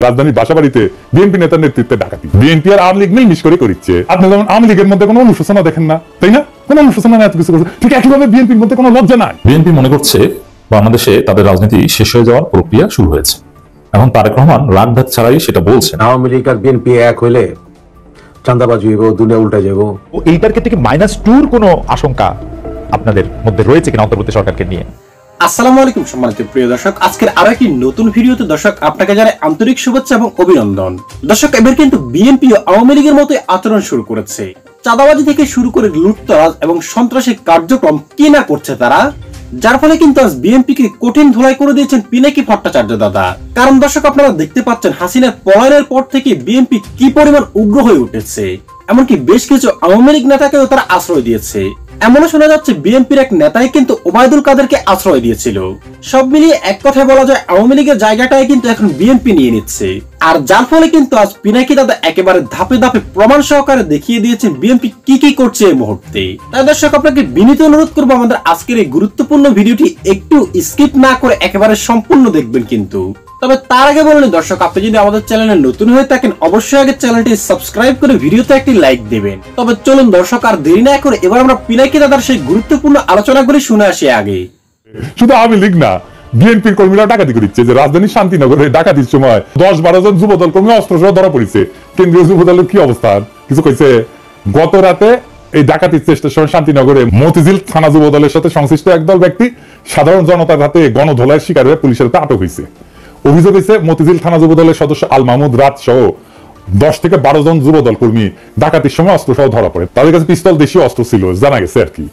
রাজধানীর বাসাবাড়িতে বিএনপি নেতার নেতৃত্বে ডাকাতি। বিএনপি আর আওয়ামী লীগ মিলমিশ করে করিচ্ছে। আপনি যেমন আওয়ামী লীগের মধ্যে কোনো অনুশোচনা দেখেন না, তাই না? কোনো অনুশোচনা না, এত কিছু করছে। ঠিক একইভাবে বিএনপির মধ্যে কোনো লজ্জা নাই। বিএনপি মনে করছে বাংলাদেশে তাদের রাজনীতি শেষ হয়ে যাওয়ার প্রক্রিয়া শুরু হয়েছে। এখন তারেক রহমান রাগ ঢাক ছাড়াই সেটা বলছেন। আওয়ামী লীগ আর বিএনপি এক হইলে চাঁদাবাজি হইব, দুনিয়া উল্টা যাব। এইটার ক্ষেত্রে কি -2 কোনো আশঙ্কা আপনাদের মধ্যে রয়েছে কিনা অন্তর্বর্তী সরকারকে নিয়ে? আসসালামু আলাইকুম সম্মানিত প্রিয় দর্শক, আজকের আরো একটি নতুন ভিডিওতে দর্শক আপনাকে জানাই আন্তরিক শুভেচ্ছা এবং অভিনন্দন। দর্শক, এবার কিন্তু বিএনপি ও আওয়ামী লীগের মতো আচরণ শুরু করেছে। চাঁদাবাজি থেকে শুরু করে লুটতরাজ এবং সন্ত্রাসী কার্যক্রম কি না করছে তারা, যার ফলে কিন্তু আজ বিএনপিকে কঠিন ধুলাই করে দিয়েছেন পিনাকি ভট্টাচার্য দাদা। কারণ দর্শক, আপনারা দেখতে পাচ্ছেন হাসিনার পলায়নের পর থেকে বিএনপি কি পরিমাণ উগ্র হয়ে উঠেছে। এমনকি বেশ কিছু আওয়ামী লীগ নেতাকেও তারা আশ্রয় দিয়েছে। এমনও শোনা যাচ্ছে বিএনপির এক নেতাই কিন্তু ওবায়দুল কাদেরকে আশ্রয় দিয়েছিল। সব মিলিয়ে এক কথায় বলা যায় আওয়ামী লীগের জায়গাটাই কিন্তু এখন বিএনপি নিয়ে নিচ্ছে। আর যার ফলে কিন্তু আজ পিনাকি দাদা একেবারে ধাপে ধাপে প্রমাণ সহকারে দেখিয়ে দিয়েছেন বিএনপি কি কি করছে এই মুহূর্তে। তাই দর্শক, আপনাকে বিনীত অনুরোধ করবো আমাদের আজকের এই গুরুত্বপূর্ণ ভিডিওটি একটু স্কিপ না করে একেবারে সম্পূর্ণ দেখবেন কিন্তু। তবে তার আগে বলুন দর্শক, আপনি যদি আমাদের চ্যানেলে নতুন হয়ে থাকেন অবশ্যই আগে চ্যানেলটি সাবস্ক্রাইব করে ভিডিওতে একটি লাইক দেবেন। তবে চলুন দর্শক, আর দেরি না করে এবার আমরা পিনাকি দাদার সেই গুরুত্বপূর্ণ আলোচনাগুলি শুনে আসি আগে। শুধু আওয়ামী লীগ না, বিএনপির কর্মীরা ডাকাতি করিচ্ছে। যে রাজধানীর শান্তিনগরে ডাকাতির সময় 10-12 জন যুবদল কর্মী অস্ত্র সহ ধরা পড়েছে। কেন্দ্রীয় যুবদলের কি অবস্থান কিছু কইছে? গত রাতে এই ডাকাতির চেষ্টার সময় শান্তিনগরে মতিঝিল থানা যুবদলের সাথে সংশ্লিষ্ট একদল ব্যক্তি সাধারণ জনতার হাতে গণধোলার শিকার হয়ে পুলিশের হাতে আটক হয়েছে। অভিযোগ হয়েছে মতিঝিল থানা যুবদলের সদস্য আল মাহমুদ রাত সহ 10 থেকে 12 জন যুবদল কর্মী ডাকাতির সময় অস্ত্র সহ ধরা পড়ে। তাদের কাছে পিস্তল দেশীয় অস্ত্র ছিল জানা গেছে আর কি।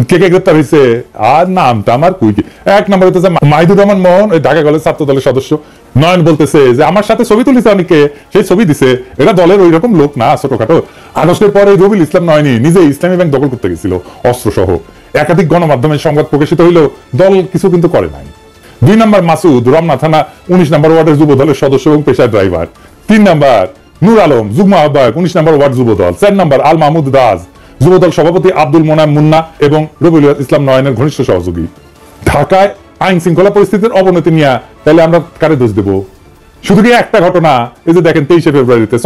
কে কে গ্রেপ্তার হয়েছে আর নামটা আমার কুইকি। এক নম্বর হইতেছে মাহিদুর রহমান মোহন, ওই ঢাকা কলেজ ছাত্র দলের সদস্য। নয়ন বলতেছে যে আমার সাথে ছবি তুলিছে অনেকে, সেই ছবি দিছে, এটা দলের ওই রকম লোক না, ছোটখাটো। আগস্টের পরে রবিউল ইসলাম নয়নি নিজে ইসলামী ব্যাংক দখল করতে গেছিল অস্ত্র সহ। একাধিক গণমাধ্যমে সংবাদ প্রকাশিত হইলেও দল কিছু কিন্তু করে নাই। 2 নম্বর মাসুদ, রমনা থানা 19 নম্বর ওয়ার্ডের যুব দলের সদস্য এবং পেশার ড্রাইভার। 3 নম্বর নূর আলম, যুগ্ম আহ্বায়ক 19 নম্বর ওয়ার্ড যুব দল। 4 নম্বর আল মাহমুদ রাজ, যুবদল সভাপতি আব্দুল মোনাম মুন্না এবং রবিউল ইসলাম নয়নের ঘনিষ্ঠ সহযোগী। ঢাকায় আইন শৃঙ্খলা পরিস্থিতির অবনতি নিয়ে তাহলে আমরা কারে দোষ দেব? শুধু কি একটা ঘটনা? এই যে দেখেন 23শে ফেব্রুয়ারিতে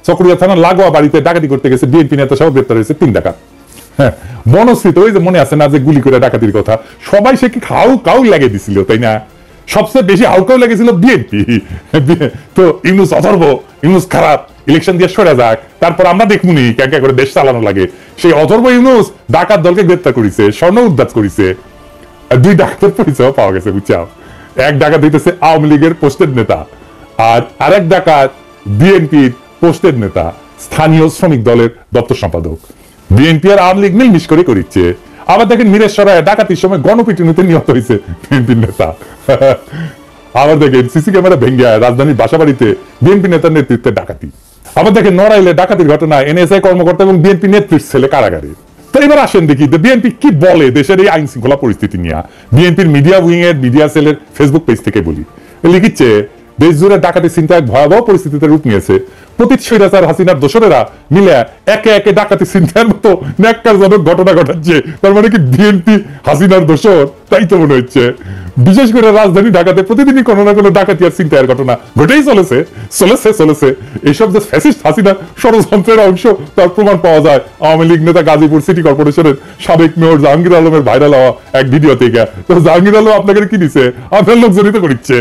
চকরিয়া থানার লাগোয়া বাড়িতে ডাকাতি করতে গেছে বিএনপি নেতা সহ গ্রেপ্তার হয়েছে 3 ডাকাত। হ্যাঁ, বনস্থিত ওই যে মনে আছে না যে গুলি করে ডাকাতির কথা, সবাই সে কি কাউ লাগিয়ে দিছিল, তাই না? সবচেয়ে বেশি হাউকাউ লেগেছিল বিএনপি। তো ইউনুস অথর্ব, ইউনুস খারাপ, ইলেকশন দিয়ে সরে যাক, তারপর আমরা দেখমুনি ক্যাঁকা করে দেশ চালানো লাগে। সেই অথর্ব ইউনুস ডাকাত দলকে গ্রেপ্তার করেছে, স্বর্ণ উদ্ধার করেছে। 2 ডাকাতের পরিচয় পাওয়া গেছে, বুঝছাও। এক ডাকাত হইতেছে আওয়ামী লীগের পোস্টেড নেতা, আর আরেক ডাকাত বিএনপির পোস্টেড নেতা, স্থানীয় শ্রমিক দলের দপ্তর সম্পাদক। বিএনপি আর আওয়ামী লীগ মিলমিশ করে করিচ্ছে। আবার দেখেন মিরেশ্বরায় ডাকাতির সময় গণপিটুনিতে নিহত হয়েছে বিএনপির নেতা। আবার দেখেন সিসি ক্যামেরা ভেঙ্গে রাজধানীর বাসাবাড়িতে বিএনপি নেতার নেতৃত্বে ডাকাতি। আবার দেখেন নড়াইলে ডাকাতির ঘটনায় এনএসআই কর্মকর্তা এবং বিএনপি নেত্রীর ছেলে কারাগারে। তো এবার আসেন দেখি বিএনপি কি বলে দেশের এই আইন শৃঙ্খলা পরিস্থিতি নিয়ে। বিএনপির মিডিয়া উইং এর মিডিয়া সেলের ফেসবুক পেজ থেকে বলি, লিখিচ্ছে দেশ জুড়ে ডাকাতি চিন্তা এক ভয়াবহ পরিস্থিতিতে রূপ নিয়েছে। প্রতিটি স্বৈরাচার হাসিনার দোসরেরা মিলে একে একে ডাকাতি চিন্তার মতো ন্যাক্কারজনক ঘটনা ঘটাচ্ছে। তার মানে কি বিএনপি হাসিনার দোসর? তাই তো মনে হচ্ছে। বিশেষ করে রাজধানী ঢাকাতে প্রতিদিনই কোনো না কোনো ডাকাতি আর চিন্তার ঘটনা ঘটেই চলেছে। এইসব যে ফ্যাসিস্ট হাসিনার ষড়যন্ত্রের অংশ তার প্রমাণ পাওয়া যায় আওয়ামী লীগ নেতা গাজীপুর সিটি কর্পোরেশনের সাবেক মেয়র জাহাঙ্গীর আলমের ভাইরাল হওয়া এক ভিডিও থেকে। তো জাহাঙ্গীর আলম আপনাকে কি দিচ্ছে? আপনার লোক জড়িত করছে।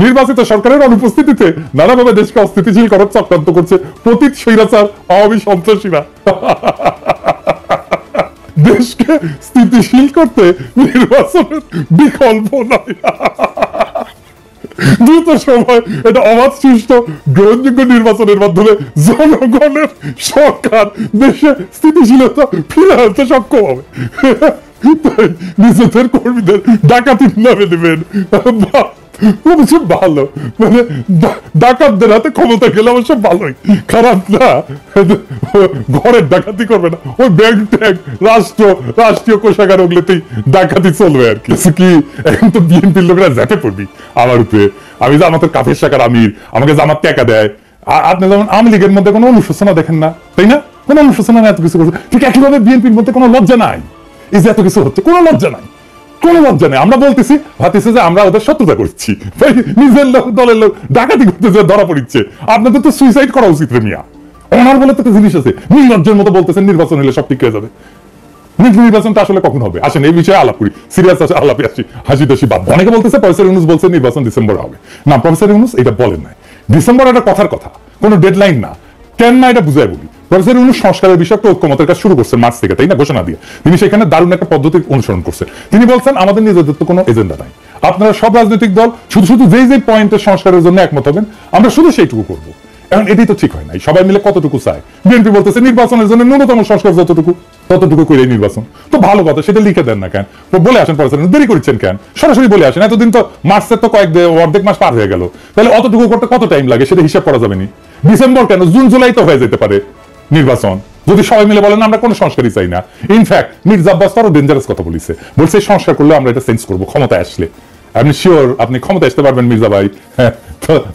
নির্বাচিত সরকারের অনুপস্থিতিতে নানাভাবে দেশকে অস্থিতিশীল করার চক্রান্ত করছে পতিত স্বৈরাচার আওয়ামী সন্ত্রাসীরা। দেশকে স্থিতিশীল করতে নির্বাচনের বিকল্প নাই। দ্রুত সময় এটা অবাধ সুষ্ঠু গ্রহণযোগ্য নির্বাচনের মাধ্যমে জনগণের সরকার দেশে স্থিতিশীলতা ফিরে আনতে সক্ষম হবে। নিজেদের কর্মীদের ডাকাতির নামে দেবেন ভালো, মানে ডাকাতদের হাতে ক্ষমতা গেলে অবশ্য ভালোই, খারাপ না। ঘরের ডাকাতি করবে না, ওই ব্যাংক ট্যাঙ্ক রাষ্ট্রীয় কোষাগার ওগুলোতেই ডাকাতি চলবে আর কি। এখন তো বিএনপির লোকেরা জ্যাপে পড়বি আমার উপরে। আমি জামাতের কাফের শাখার আমির, আমাকে জামাত টাকা দেয়। আপনি যেমন আওয়ামী লীগের মধ্যে কোনো অনুশোচনা দেখেন না, তাই না? কোনো অনুশোচনা না, এত কিছু করছে। ঠিক একইভাবে বিএনপির মধ্যে কোনো লজ্জা নাই। এই যে এত কিছু হচ্ছে, কোনো লজ্জা নাই। কোনো লজ্জা নেই। আমরা বলতেছি ভাবতেছি যে আমরা ওদের শত্রুতা করছি, ভাই নিজের লোক দলের লোক ডাকাতি করতেছে, ধরা পড়ছে। আপনাদের তো সুইসাইড করা উচিত রে মিয়া। ওনার বলে তো একটা জিনিস আছে, নির্লজ্জের মতো বলতেছেন নির্বাচন হলে সব ঠিক হয়ে যাবে। নির্বাচনটা আসলে কখন হবে? আসেন এই বিষয়ে আলাপ করি, সিরিয়াস আলাপে আসি, হাসি তাসি বাদ। অনেকে বলতেছে প্রফেসর ইউনূস বলছে নির্বাচন ডিসেম্বর হবে না। প্রফেসর ইউনূস এটা বলেন নাই। ডিসেম্বর একটা কথার কথা, কোনো ডেডলাইন না। কেন না এটা বুঝাই বলি। প্রফেসর ইউনূস সংস্কারের বিষয়ে একটা ঐক্যমতের কাজ শুরু করছেন মার্চ থেকে, তাই না? ঘোষণা দিয়ে তিনি সেখানে দারুণ একটা পদ্ধতি অনুসরণ করছেন। তিনি বলছেন আমাদের নিজেদের তো কোনো এজেন্ডা নাই, আপনারা সব রাজনৈতিক দল শুধু শুধু যেই যেই পয়েন্টের সংস্কারের জন্য একমত হবেন আমরা শুধু সেইটুকু করবো। এখন এটাই তো ঠিক হয় নাই। সবাই মিলে কতটুকু চায়? বিএনপি বলতেছে নির্বাচনের জন্য ন্যূনতম সংস্কার যতটুকু ততটুকু করে নির্বাচন। তো ভালো কথা, সেটা লিখে দেন না কেন? বলে আসেন প্রফেসর, দেরি করছেন কেন? সরাসরি বলে আসেন। এতদিন তো মার্চের তো অর্ধেক মাস পার হয়ে গেল, তাহলে অতটুকু করতে কত টাইম লাগে সেটা হিসাব করা যাবে নি? ডিসেম্বর কেন, জুন জুলাই তো হয়ে যেতে পারে নির্বাচন, যদি সবাই মিলে বলেন আমরা কোনো সংস্কারই চাই না। ইনফ্যাক্ট মির্জা আব্বাস আরো ডেঞ্জারাস কথা বলেছে, বলছে সংস্কার করলে আমরা এটা চেঞ্জ করবো ক্ষমতায় আসলে। আপনি শিওর আপনি ক্ষমতা আসতে পারবেন মির্জা ভাই? হ্যাঁ,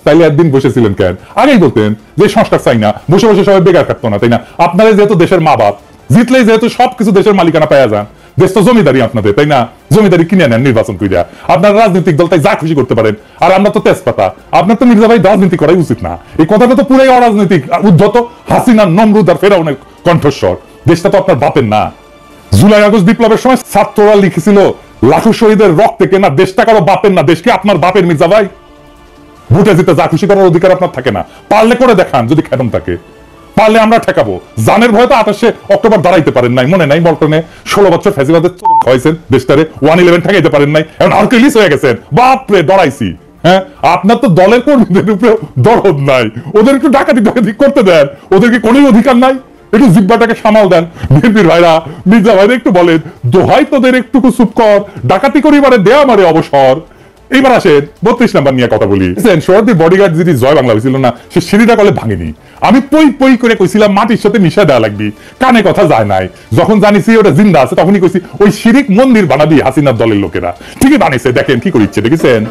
তাইলে একদিন বসেছিলেন কেন? আগেই বলতেন যে সংস্কার চাই না, বসে বসে সবাই বেকার থাকতো না, তাই না? আপনারা যেহেতু দেশের মা বাপ, জিতলেই যেহেতু সবকিছু দেশের মালিকানা পাওয়া যান, দেশ তো জমিদারি আপনাদের, তাই না? জমিদারি কিনে নেন নির্বাচন কইরা, আপনারা রাজনৈতিক দল তাই যা খুশি করতে পারেন। আর আমরা তো তেজপাতা, আপনার তো মির্জা ভাই রাজনীতি করাই উচিত না। এই কথাটা তো পুরাই অরাজনৈতিক, উদ্ধত হাসিনা, নমরুদ আর ফেরাউনের কণ্ঠস্বর। দেশটা তো আপনার বাপের না। জুলাই আগস্ট বিপ্লবের সময় ছাত্ররা লিখেছিল লাখো শহীদের রক্তে কেনা দেশটা কারো বাপের না, দেশকে আপনার বাপের মির্জা ভাই। ভোটে জিতে যা খুশি করার অধিকার আপনার থাকে না, পারলে করে দেখান যদি খেদম থাকে, পারলে আমরা ঠেকাবো। জানের ভয়ে তো 28 অক্টোবর দাঁড়াইতে পারেন নাই, মনে নাই? বলটনে 16 বছর ফ্যাসিবাদের হয়েছেন দেশটারে, 111 ঠেকাইতে পারেন নাই, এখন আর্কেলিস হয়ে গেছেন। বাপরে ডরাইছি। হ্যাঁ, আপনার তো দলের কর্মীদের উপরে দরদ নাই, ওদের একটু ডাকাতি করতে দেন, ওদেরকে কোনো অধিকার নাই? একটু জিব্বাটাকে সামাল দেন। বিএনপির ভাইরা, মির্জা ভাইরা একটু বলেন দোহাই তোদের একটুকু চুপ কর, ডাকাতি করিবারে দেয়া মারে অবসর। এইবার আসেন 32 নাম্বার নিয়ে কথা বলি। সোহরাওয়ার্দীর বডিগার্ড যদি জয় বাংলা হয়েছিল না, সে সিঁড়িটা কলে ভাঙেনি। আমি পই পই করে কইছিলাম মাটির সাথে মিশা দেওয়া লাগবি, কানে কথা যায় নাই। যখন জানিছি ওটা জিন্দা আছে তখনই কইছি ওই শিরিক মন্দির বানাবি হাসিনার দলের লোকেরা। ঠিকই বানিয়েছে, দেখেন কি করিচ্ছে, দেখেছেন?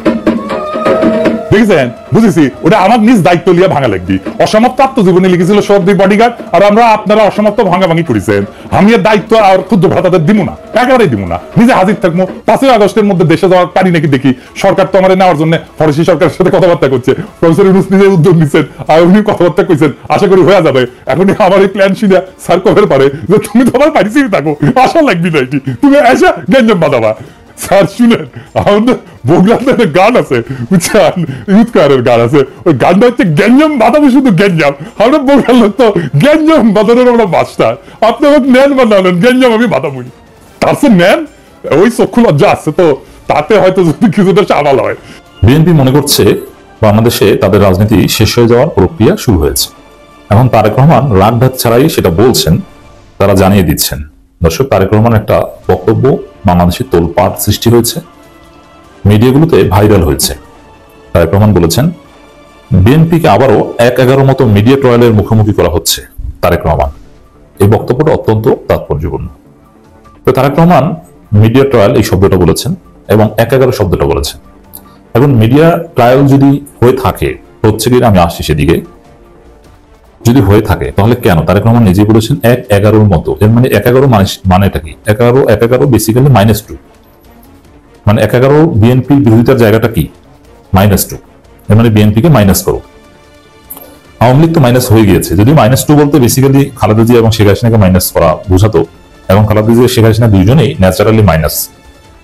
দেখেছেন? বুঝেছি, ওটা আমার নিজ দায়িত্ব লিয়া ভাঙা লাগবি। অসমাপ্ত আত্মজীবনী লিখেছিল সোহরাওয়ার্দীর বডিগার্ড, আর আমরা আপনারা অসমাপ্ত ভাঙাভাঙি করেছেন। আমি এর দায়িত্ব আর ক্ষুদ্র ভ্রাতাদের দিব না, একেবারেই দিব না। নিজে হাজির থাকবো। 5ই আগস্টের মধ্যে দেশে যাওয়ার পারি নাকি দেখি। সরকার তো আমার নেওয়ার জন্য ফরাসি সরকারের সাথে কথাবার্তা করছে। প্রফেসর ইউনূস নিজে উদ্যোগ নিচ্ছেন, আর উনি কথাবার্তা কইছেন, আশা করি হয়ে যাবে। এখন আমার এই প্ল্যান শুনে স্যার কবের পারে যে তুমি তো আমার পারিসি থাকো, আশা লাগবি না, এটি তুমি এসে গেঞ্জাম বাঁধাবা। স্যার শুনেন, আমাদের বগুড়াতে গান আছে বুঝছেন, ইউথকারের গান আছে, ওই গানটা হচ্ছে গেঞ্জাম বাঁধাবো, শুধু গেঞ্জাম। আমরা বগুড়ার লোক তো গেঞ্জাম বাঁধানোর আমরা মাস্টার। আপনি আমাকে নেন বা না নেন, গেঞ্জাম আমি বাঁধাবই। তার সে নেন, ওই চক্ষু লজ্জা আসছে তো, তাতে হয়তো যদি কিছুটা সামাল হয়। বিএনপি মনে করছে বাংলাদেশে তাদের রাজনীতি শেষ হয়ে যাওয়ার প্রক্রিয়া শুরু হয়েছে। এখন তারেক রহমান রাগঢাক ছাড়াই সেটা বলছেন, তারা জানিয়ে দিচ্ছেন। দর্শক, তারেক রহমান একটা বক্তব্য বাংলাদেশে তোলপাড় সৃষ্টি হয়েছে, মিডিয়াগুলোতে ভাইরাল হয়েছে। তারেক রহমান বলেছেন বিএনপিকে আবারও 1-11 মতো মিডিয়া ট্রায়ালের মুখোমুখি করা হচ্ছে। তারেক রহমান এই বক্তব্যটা অত্যন্ত তাৎপর্যপূর্ণ। তো তারেক রহমান মিডিয়া ট্রায়াল এই শব্দটা বলেছেন এবং 1-11 শব্দটা বলেছেন। এখন মিডিয়া ট্রায়াল যদি হয়ে থাকে, হচ্ছে কি আমি আসছি সেদিকে, যদি হয়ে থাকে তাহলে কেন? তারেক রহমান নিজেই বলেছেন 1-11 মতো। এর মানে 1-11 মানেটা কি? 1-11 বেসিক্যালি -2, মানে 1-11 বিএনপির বিরোধিতার জায়গাটা কি? -2। এর মানে বিএনপিকে মাইনাস করো। আওয়ামী লীগ তো মাইনাস হয়ে গিয়েছে, যদি -2 বলতে বেসিক্যালি খালেদা জিয়া এবং শেখ হাসিনাকে মাইনাস করা বোঝাতো। এবং খালেদা জিয়া শেখ হাসিনা দুইজনেই ন্যাচারালি মাইনাস।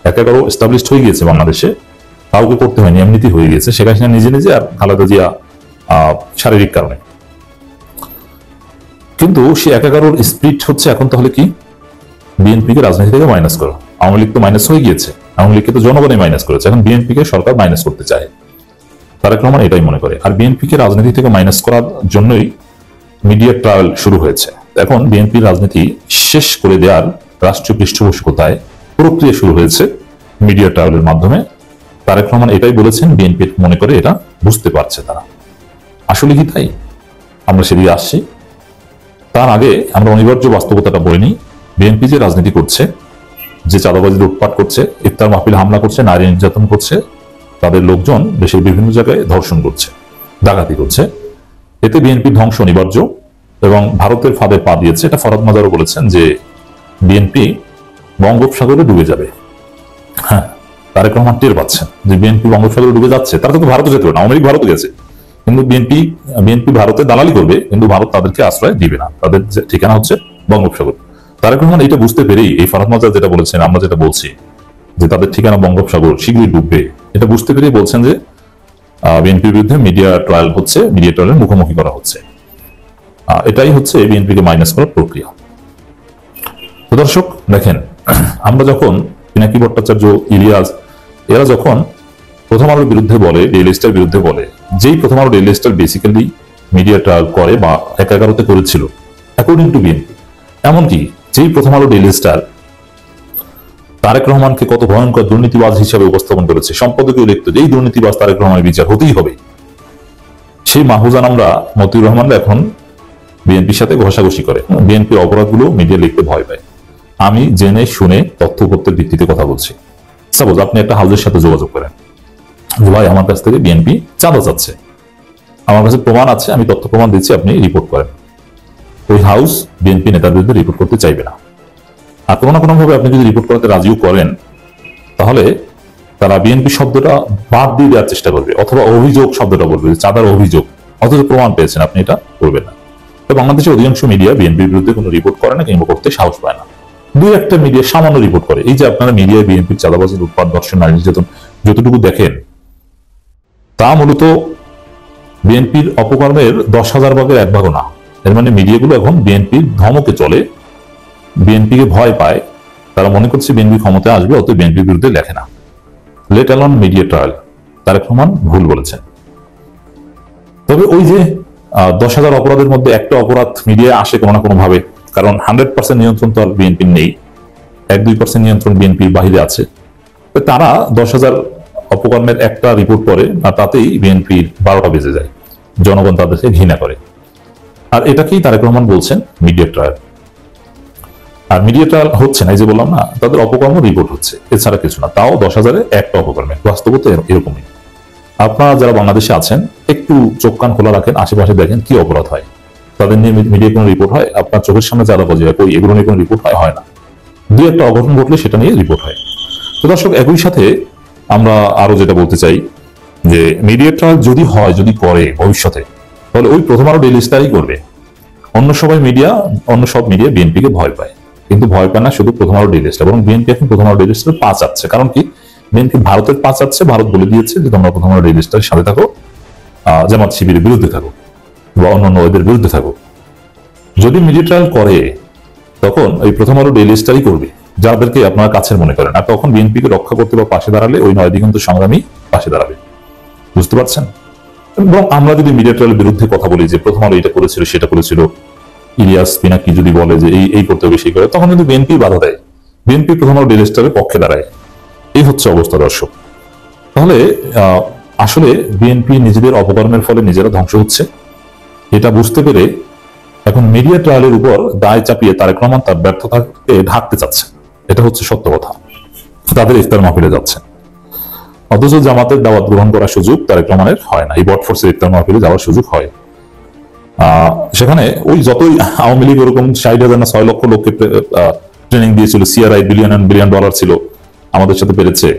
1-11 এস্টাবলিশড হয়ে গিয়েছে বাংলাদেশে, কাউকে করতে হয়নি, এমনিতেই হয়ে গিয়েছে। শেখ হাসিনা নিজে নিজে, আর খালেদা জিয়া শারীরিক কারণে। কিন্তু সে 1-11 স্প্রিট হচ্ছে এখন তাহলে কি? বিএনপিকে রাজনীতি থেকে মাইনাস করো। আওয়ামী লীগ তো মাইনাস হয়ে গিয়েছে, আওয়ামী লীগকে তো জনগণই মাইনাস করেছে, এখন বিএনপিকে সরকার মাইনাস করতে চায়। তারেক রহমান এটাই মনে করে। আর বিএনপিকে রাজনীতি থেকে মাইনাস করার জন্যই মিডিয়া ট্রায়াল শুরু হয়েছে। এখন বিএনপির রাজনীতি শেষ করে দেওয়ার রাষ্ট্রীয় পৃষ্ঠপোষকতায় প্রক্রিয়া শুরু হয়েছে মিডিয়া ট্রায়ালের মাধ্যমে। তারেক রহমান এটাই বলেছেন, বিএনপি মনে করে এটা বুঝতে পারছে তারা। আসলে কি তাই? আমরা সেদিকে আসছি। তার আগে আমরা অনিবার্য বাস্তবতাটা বলে নিই। বিএনপি যে রাজনীতি করছে, যে চাঁদাবাজি লুটপাট করছে, ইফতার মাহফিল হামলা করছে, নারী নির্যাতন করছে, তাদের লোকজন দেশের বিভিন্ন জায়গায় ধর্ষণ করছে, ডাকাতি করছে, এতে বিএনপির ধ্বংস অনিবার্য এবং ভারতের ফাঁদে পা দিয়েছে। এটা ফরহাদ মাজারও বলেছেন যে বিএনপি বঙ্গোপসাগরে ডুবে যাবে। হ্যাঁ, তারেক রহমান টের পাচ্ছেন যে বিএনপি বঙ্গোপসাগরে ডুবে যাচ্ছে। তারা তো ভারতে যেতে পারে না, আওয়ামী লীগ ভারতে গেছে, কিন্তু বিএনপি ভারতে দালালি করবে, কিন্তু ভারত তাদেরকে আশ্রয় দিবে না, তাদের ঠিকানা হচ্ছে বঙ্গোপসাগর। তারেক রহমান এটা বুঝতে পেরেই এই ফরহাদ মজা যেটা বলেছেন, আমরা যেটা বলছি যে তাদের ঠিকানা বঙ্গোপসাগর, শীঘ্রই ডুববে, এটা বুঝতে পেরেই বলছেন যে বিএনপির বিরুদ্ধে মিডিয়া ট্রায়াল হচ্ছে, মিডিয়া ট্রায়ালের মুখোমুখি করা হচ্ছে। এটাই হচ্ছে বিএনপিকে মাইনাস করার প্রক্রিয়া। তো দর্শক দেখেন, আমরা যখন পিনাকি ভট্টাচার্য, ইলিয়াস এরা যখন প্রথম আলোর বিরুদ্ধে বলে, ডেইলি স্টার বিরুদ্ধে বলে, যেই প্রথম আলো daily star basically media trial করে বা 11-তে করেছিল অ্যাকর্ডিং টু বিএনপি, এমনকি যেই প্রথম আলো ডেইলি স্টার তারেক রহমানকে কত ভয়ঙ্কর দুর্নীতিবাজ হিসেবে উপস্থাপন করেছে, সম্পাদকীয় লিখত যে এই দুর্নীতিবাজ তারেক রহমানের বিচার হতেই হবে, সেই মাহফুজান আমরা মতিউর রহমানরা এখন বিএনপির সাথে ঘষাঘষি করে, বিএনপির অপরাধগুলো মিডিয়া লিখতে ভয় পায়। আমি জেনে শুনে তথ্য উপত্যের ভিত্তিতে কথা বলছি। সাপোজ আপনি একটা হাউজের সাথে যোগাযোগ করেন, ভাই আমার কাছ থেকে বিএনপি চাঁদা চাচ্ছে, আমার কাছে প্রমাণ আছে, আমি তথ্য প্রমাণ দিচ্ছি, আপনি রিপোর্ট করেন। ওই হাউস বিএনপি নেতার বিরুদ্ধে রিপোর্ট করতে চাইবে না। আর কোনো না কোনো ভাবে আপনি যদি রিপোর্ট করাতে রাজিও করেন, তাহলে তারা বিএনপি শব্দটা বাদ দিয়ে দেওয়ার চেষ্টা করবে, অথবা অভিযোগ শব্দটা বলবে, চাঁদার অভিযোগ, অথচ প্রমাণ পেয়েছেন, আপনি এটা করবেন না। তো বাংলাদেশের অধিকাংশ মিডিয়া বিএনপির বিরুদ্ধে কোনো রিপোর্ট করে না, কিংবা করতে সাহস পায় না। দুই একটা মিডিয়া সামান্য রিপোর্ট করে। এই যে আপনারা মিডিয়ায় বিএনপির চাঁদাবাজি, লুটপাট, ধর্ষণ, নারী নির্যাতন যতটুকু দেখেন, তা মূলত বিএনপির অপকর্মের 10,000 ভাগের 1 ভাগও না। এর মানে মিডিয়াগুলো এখন বিএনপির ধমকে চলে, বিএনপিকে ভয় পায়, তারা মনে করছে বিএনপি ক্ষমতায় আসবে, অত বিএনপির বিরুদ্ধে লেখে না। Let alone media trial, Tarique Rahman ভুল বলেছেন। তবে ওই যে 10,000 অপরাধের মধ্যে একটা অপরাধ মিডিয়া আসে কোনো না কোনো ভাবে, কারণ 100% নিয়ন্ত্রণ তো আর বিএনপির নেই, 1-2% নিয়ন্ত্রণ বিএনপির বাহিরে আছে। তারা 10,000 অপকর্মের একটা রিপোর্ট করে, আর তাতেই বিএনপির 12টা বেজে যায়, জনগণ তাদেরকে ঘৃণা করে। আর এটাকেই তারেক রহমান বলছেন মিডিয়া ট্রায়াল। আর মিডিয়া ট্রায়াল হচ্ছে না, এই যে বললাম না, তাদের অপকর্ম রিপোর্ট হচ্ছে, এছাড়া কিছু না, তাও 10,000-এ একটা অপকর্মে। বাস্তবতা এরকমই। আপনারা যারা বাংলাদেশে আছেন একটু চোখ কান খোলা রাখেন, আশেপাশে দেখেন কি অপরাধ হয়, তাদের নিয়ে মিডিয়া কোনো রিপোর্ট হয়? আপনার চোখের সামনে যারা বাজে হয়, এগুলো নিয়ে কোনো রিপোর্ট হয় না। দুই একটা অঘটন ঘটলে সেটা নিয়ে রিপোর্ট হয়। তো দর্শক, একই সাথে আমরা আরো যেটা বলতে চাই যে মিডিয়া ট্রায়াল যদি হয়, যদি করে ভবিষ্যতে, তাহলে ওই প্রথম আলো ডেইলি স্টারই করবে। অন্য সব মিডিয়া বিএনপিকে ভয় পায়, কিন্তু ভয় পায় না শুধু প্রথম আলো ডেইলি স্টার, বরং বিএনপি এখন প্রথম আলো ডেইলি স্টার 5 আছে। কারণ কি? বিএনপি ভারতের 5 আছে, ভারত বলে দিয়েছে যে তোমরা প্রথম আলো ডেইলি স্টারের সাথে থাকো, জামাত শিবিরের বিরুদ্ধে থাকো বা অন্যান্য ওদের বিরুদ্ধে থাকো। যদি মিডিয়া ট্রায়াল করে, তখন ওই প্রথম আলো ডেইলি স্টারই করবে, যাদেরকে আপনারা কাছের মনে করেন। আর তখন বিএনপিকে রক্ষা করতে বা পাশে দাঁড়ালে ওই 9 দিগন্ত সংগ্রামী পাশে দাঁড়াবে। বুঝতে পারছেন? এবং আমরা যদি মিডিয়া ট্রায়ালের বিরুদ্ধে কথা বলি যে প্রথম আলো এটা করেছিল, সেটা করেছিল, ইলিয়াস পিনাকি যদি বলে যে এই করতে হবে, সেই করে, তখন কিন্তু বিএনপি বাধা দেয়, বিএনপি প্রথম আলো ডেইলি স্টারের পক্ষে দাঁড়ায়। এই হচ্ছে অবস্থা দর্শক। তাহলে আসলে বিএনপি নিজেদের অপকর্মের ফলে নিজেরা ধ্বংস হচ্ছে, এটা বুঝতে পেরে এখন মিডিয়া ট্রায়ালের উপর দায় চাপিয়ে তারেক রহমান তার ব্যর্থতাকে ঢাকতে চাচ্ছে। এটা হচ্ছে সত্য কথা। তাদের ইফতার মাহফিলে যাচ্ছে, অথচ জামাতের দাওয়াত গ্রহণ করার সুযোগ তারেক রহমানের হয় না। এই বটফোর্সের ইফতার মাহফিলে যাওয়ার সুযোগ হয়, সেখানে ওই যতই আওয়ামী লীগ ওরকম 60,000 না 6 লক্ষ লোককে ট্রেনিং দিয়েছিল, সিআরআই বিলিয়ন ডলার ছিল, আমাদের সাথে পেরেছে।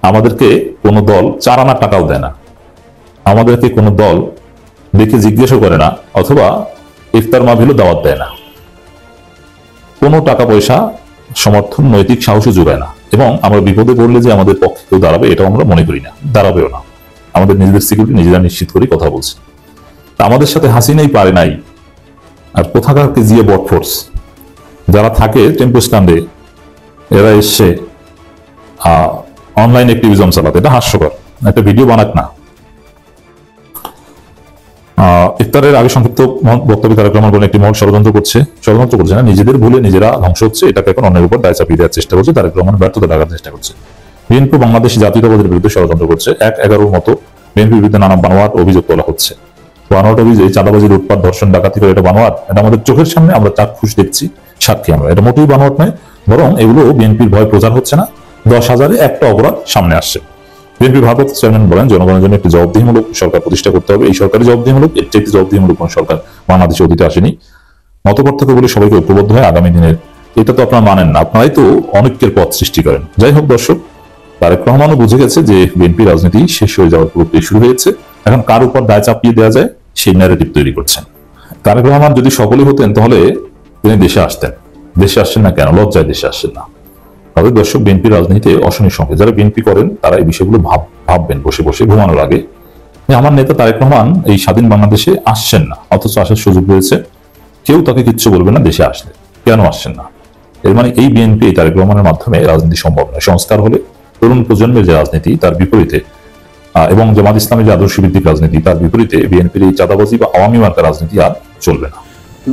আমাদেরকে কোনো দল 4 আনা টাকাও দেয় না, আমাদেরকে কোনো দল দেখে জিজ্ঞেসও করে না, অথবা ইফতার মাহফিলও দাওয়াত দেয় না। কোনো টাকা পয়সা, সমর্থন, নৈতিক সাহসও যোগায় না। এবং আমরা বিপদে পড়লে যে আমাদের পক্ষে কেউ দাঁড়াবে, এটাও আমরা মনে করি না, দাঁড়াবেও না। আমাদের নিজেদের সিকিউরিটি নিজেরা নিশ্চিত করি কথা বলছি। আমাদের সাথে হাসিনাই পারে নাই, আর কোথাকার কেজিএ বটফোর্স যারা থাকে টেম্পো স্ট্যান্ডে, এরা এসে অনলাইন অ্যাক্টিভিজম চালাতে। এটা হাস্যকর, একটা ভিডিও বানাক না। ইফতারের আগে সংক্ষিপ্ত বক্তব্যে তারেক রহমান বলেন, একটি মহল ষড়যন্ত্র করছে না, নিজেদের ভুলে নিজেরা ধ্বংস হচ্ছে, এটাকে এখন অন্যের উপর দায় চাপিয়ে দেওয়ার চেষ্টা করছে। তারেক রহমান ব্যর্থতা ঢাকার চেষ্টা করছে। বিএনপি বাংলাদেশি জাতীয়তাবাদের বিরুদ্ধে ষড়যন্ত্র করছে। 1-11 মতো বিএনপির বিরুদ্ধে নানা বানোয়াট অভিযোগ তোলা হচ্ছে। বানোয়াট অভিযোগ, চাঁদাবাজি, লুটপাট, ধর্ষণ, ডাকাতি করে, এটা বানোয়াট। এটা আমাদের চোখের সামনে, আমরা চাক্ষুষ দেখছি, সাক্ষী আমরা। এটা মোটেই বানোয়াট নয়, বরং এগুলো বিএনপির ভয় প্রচার হচ্ছে না। 10,000-এ একটা অপরাধ সামনে আসছে। বিএনপি ভারপ্রাপ্ত চেয়ারম্যান বলেন, জনগণের জন্য একটি জবাবদিহিমূলক সরকার প্রতিষ্ঠা করতে হবে। এই সরকারি জবাবদিহিমূলক, এর চেয়ে জবাবদিহিমূলক কোন সরকার বাংলাদেশে অতীতে আসেনি। মতপার্থক্য বলে সবাইকে ঐক্যবদ্ধ হয় আগামী দিনের, এটা তো আপনারা মানেন না, আপনারাই তো অনৈক্যের পথ সৃষ্টি করেন। যাই হোক দর্শক, তারেক রহমানও বুঝে গেছে যে বিএনপি রাজনীতি শেষ হয়ে যাওয়ার প্রক্রিয়া শুরু হয়েছে। এখন কার উপর দায় চাপিয়ে দেওয়া যায় সেই ন্যারেটিভ তৈরি করছেন। তারেক রহমান যদি সকলেই হতেন তাহলে তিনি দেশে আসতেন। দেশে আসছেন না কেন? লজ্জায় দেশে আসছেন না। তবে দর্শক, বিএনপি রাজনীতিতে অশনির সঙ্গে যারা বিএনপি করেন তারা এই বিষয়গুলো ভাববেন বসে বসে ঘুমানোর আগে। আমার নেতা তারেক রহমান এই স্বাধীন বাংলাদেশে আসছেন না, অথচ আসার সুযোগ রয়েছে। কেউ তাকে কিচ্ছু বলবে না দেশে আসলে। কেন আসছেন না? এর মানে এই বিএনপি তারেক রহমানের মাধ্যমে রাজনীতি সম্ভব নয়। সংস্কার হলে তরুণ প্রজন্মের যে রাজনীতি তার বিপরীতে এবং জামাত ইসলামের যে আদর্শ ভিত্তিক রাজনীতি তার বিপরীতে বিএনপির এই চাঁদাবাজি বা আওয়ামী মার্কা রাজনীতি আর চলবে না।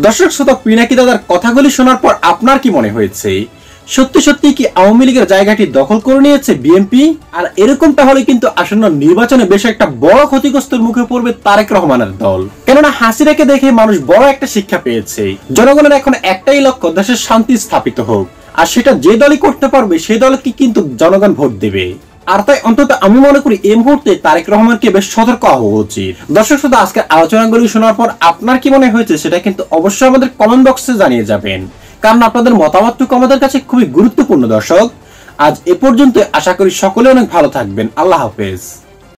দর্শক শ্রোতা, পিনাকি দাদার কথাগুলি শোনার পর আপনার কি মনে হয়েছে? সত্যি সত্যি কি আওয়ামী লীগের জায়গাটি দখল করে নিয়েছে বিএনপি? আর এরকমটা হলে কিন্তু আসন্ন নির্বাচনে বেশ একটা বড় ক্ষতিগ্রস্তের মুখে পড়বে তারেক রহমানের দল। কেননা হাসিনাকে দেখে মানুষ বড় একটা শিক্ষা পেয়েছে। জনগণের এখন একটাই লক্ষ্য, দেশের শান্তি স্থাপিত হোক। আর সেটা যে দলই করতে পারবে সে দলকে কিন্তু জনগণ ভোট দেবে। আর তাই অন্তত আমি মনে করি এই মুহূর্তে তারেক রহমানকে বেশ সতর্ক হওয়া উচিত। দর্শক শ্রোতা, আজকের আলোচনাগুলি শোনার পর আপনার কি মনে হয়েছে সেটা কিন্তু অবশ্যই আমাদের কমেন্ট বক্সে জানিয়ে যাবেন, কারণ আপনাদের মতামতটুকু আমাদের কাছে খুবই গুরুত্বপূর্ণ। দর্শক, আজ এ পর্যন্ত। আশা করি সকলে অনেক ভালো থাকবেন। আল্লাহ হাফেজ।